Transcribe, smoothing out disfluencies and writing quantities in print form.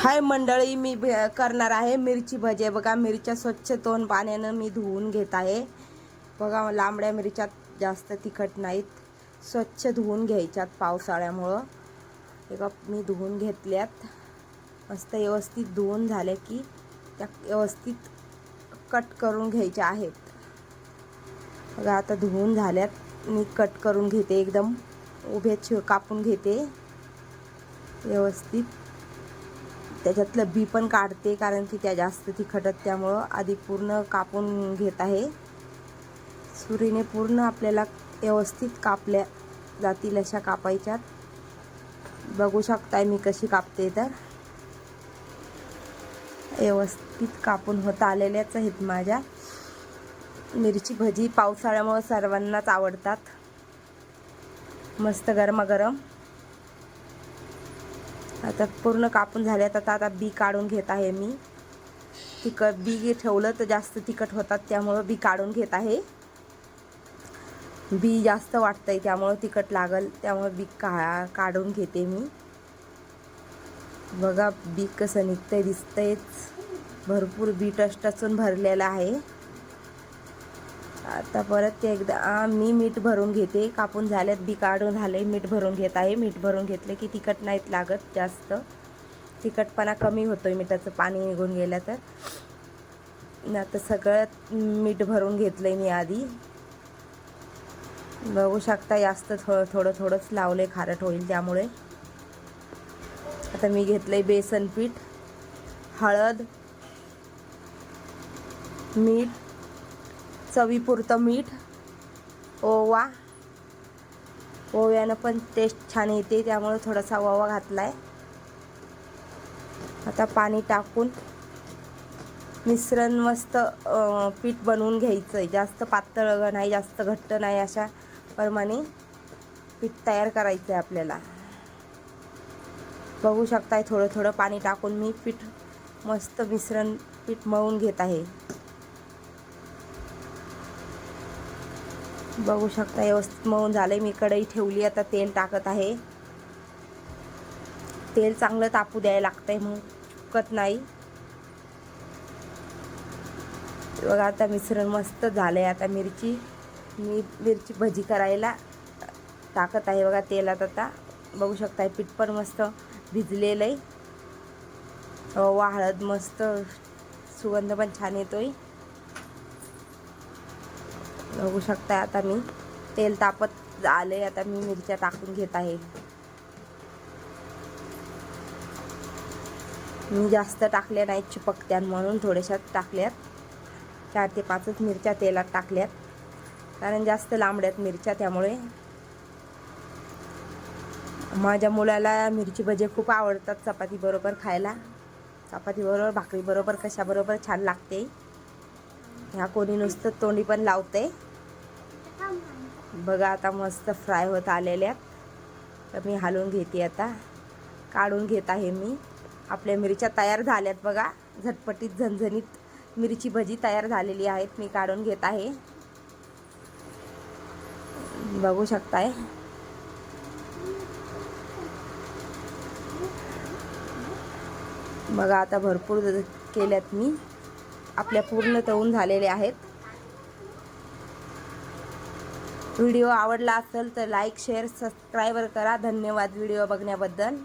हाय मंडळी, मी करणार आहे मिरची भजे। बघा, मिरच्या स्वच्छ 2 पाण्यानं मी धुवून घेत आहे। बघा, लांबड्या मिरच्या जास्त तिखट नाहीत, स्वच्छ धुवून घ्यायच्यात पावसाळ्यामुळं। बघा, मी धुवून घेतल्यात, मस्त व्यवस्थित धुवून झाले की त्या व्यवस्थित कट करून घ्यायच्या आहेत। बघा, आता धुवून झाल्यात, मी कट करून घेते, एकदम उभे कापून घेते व्यवस्थित। त्याच्यातलं बी पण काढते, कारण की त्या जास्त तिखटत, त्यामुळं आधी पूर्ण कापून घेत आहे। सुरीने पूर्ण आपल्याला व्यवस्थित कापल्या जातील अशा कापायच्यात। बघू शकताय मी कशी कापते, तर व्यवस्थित कापून होत आलेल्याच आहेत माझ्या मिरची भजी। पावसाळ्यामुळे सर्वांनाच आवडतात, मस्त गरमागरम। आता पूर्ण कापून झाल्यात, आता बी काढून घेत आहे मी। तिखट बी ठेवलं तर जास्त तिखट होतात, त्यामुळं बी काढून घेत आहे। बी जास्त वाटतंय त्यामुळं तिखट लागल, त्यामुळं बी काढून घेते मी। बघा, बी कसं निघतंय, दिसतंयच, भरपूर बी टचून भरलेलं आहे। आता परत एकदा मी मीठ भरून घेते। कापून झाल्यात, बी काढून झाले, मीठ भरून घेत आहे। मीठ भरून घेतले की तिखट नाहीत लागत, जास्त तिखटपणा कमी होतोय मिठाचं पाणी निघून गेलं तर। आता सगळं मीठ भरून घेतलंय मी आधी। बघू शकता, जास्त थोडंच लावले, खारट होईल त्यामुळे। आता मी घेतलंय बेसन पीठ, हळद, मीठ, चवीपुरतं मीठ, ओवा। ओव्यानं पण टेस्ट छान येते, त्यामुळे थोडासा ओवा घातलाय। आता पाणी टाकून मिश्रण मस्त पीठ बनवून घ्यायचं। जास्त पातळ नाही, जास्त घट्ट नाही, अशा प्रमाणे पीठ तयार करायचं आहे आपल्याला। बघू शकताय, थोडं पाणी टाकून मी मस्त मिश्रण पीठ मळून घेत आहे। बघू शकता, व्यवस्थित मळून झाले। मी कढई ठेवली, आता तेल टाकत आहे। तेल चांगलं तापू द्यायला लागतंय, मग चिपकत नाही। बघा, आता मिश्रण मस्त झालंय। आता मी मिरची भजी करायला टाकत आहे। बघा, तेलात आता बघू शकताय, पीठ पण मस्त भिजलेलं आहे। ओवा, हळद, मस्त सुगंध पण छान येतोय। बघू शकता, आता मी तेल तापत आले, आता मी मिरच्या टाकून घेत आहे। मी जास्त टाकल्या नाहीत, चिपकत्यान म्हणून थोड्याशा टाकल्यात। 4 ते 5 मिरच्या तेलात टाकल्यात, कारण जास्त लांबड्यात मिरच्या, त्यामुळे। माझ्या मुलाला मिरची भजी खूप आवडतात, चपाती बरोबर खायला। चपाती बरोबर, भाकरी बरोबर, कशाबरोबर छान लागते। ह्या कोणी नुसतं तोंडी पण लावते। बघा, आता मस्त फ्राय होत आलेल्यात, तर मी हलवून घेते। आता काढून घेत आहे मी। आपल्या मिरच्या तयार झाल्यात। बघा, झटपटीत झणझणीत मिरची भजी तयार झालेली आहेत, मी काढून घेत आहे। बघू शकताय, बघा, आता भरपूर केल्यात मी, आपल्या पूर्ण तळून झालेले आहेत। व्हिडिओ आवडला असेल तर लाईक, शेअर, सबस्क्राईब करा। धन्यवाद व्हिडिओ बघण्याबद्दल।